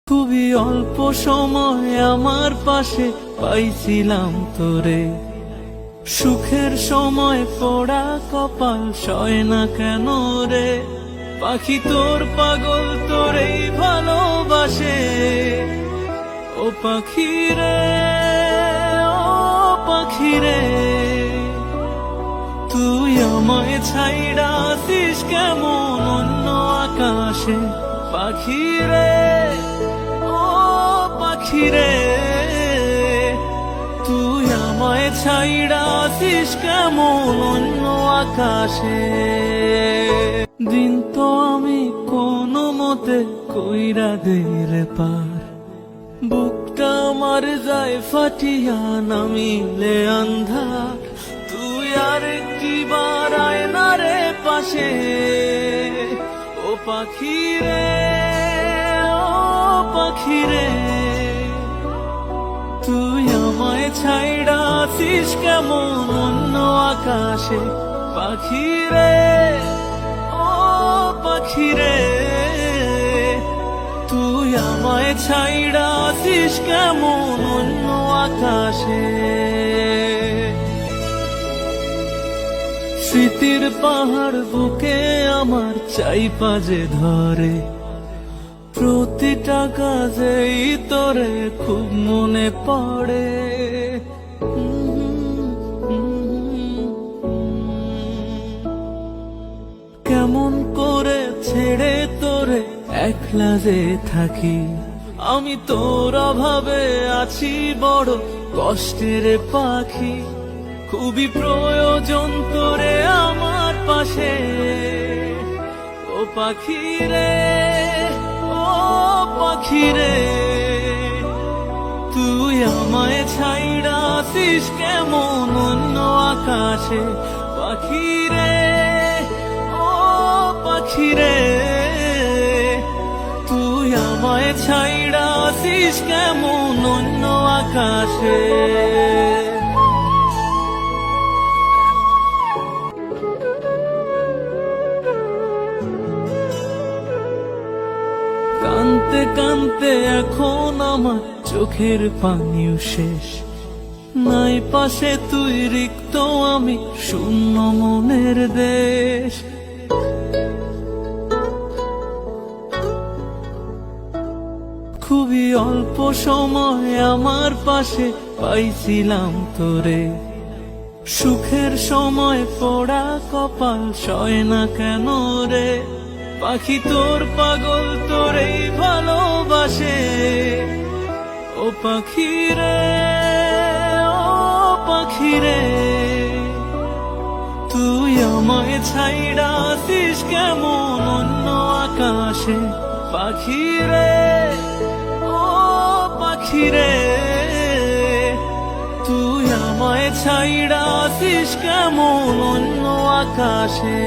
খুবই অল্প সময় আমার পাশে পাইছিলাম তোরে, সুখের সময় পোড়া কপাল সয় না কেন রে। পাখি তোর পাগল তোরেই ভালোবাসে, ও পাখি রে, ও পাখি রে, তুই আমায় ছাইড়া আসিস কেমন অন্য আকাশে। পাখি রে, ও পাখি রে, তুই আমায় ছাইড়া আসিস কেমন অন্য আকাশে। দিন তো আমি কোনো মতে কইরা দের পার, বুকটা আমার যায় ফাটিয়া নামিলে আন্ধার। তুই আর কি বারায় না রে পাশে, ও পাখি রে, ও পাখি রে, তুই আমায় ছাইড়া আসিস কেমন অন্য আকাশে। পাখি রে, ও পাখি রে, তুই আমায় ছাইড়া আসিস কেমন অন্য আকাশে। স্মৃতির পাহাড় বুকে আমার চাইপা যে ধরে, প্রতিটা কাজেই তোরে খুব মনে পড়ে। কেমন করে ছেড়ে তোরে একলা যে থাকি, আমি তোর অভাবে আছি বড় কষ্টের পাখি। খুবই প্রয়োজন তোরে আমার পাশে, ও পাখি রে, ও পাখি রে, তুই আমায় ছাইড়া আসিস কেমন অন্য আকাশে। পাখি রে, ও পাখি রে, তুই আমায় ছাইড়া আসিস কেমন অন্য আকাশে। কানতে কানতে এখন আমার চোখের পানিও শেষ, নাই পাশে তুই রিক্ত আমি শূন্য মনের দেশ। খুবই অল্প সময় আমার পাশে পাইছিলাম তোরে, সুখের সময় পোড়া কপাল সয় না কেন রে। পাখি তোর পাগল তোরেই ভালোবাসে, ও পাখি রে, ও পাখি রে, তুই আমায় ছাইড়া আসিস কেমন অন্য আকাশে। পাখি রে, ও পাখি রে, তুই আমায় ছাইড়া আসিস কেমন অন্য আকাশে।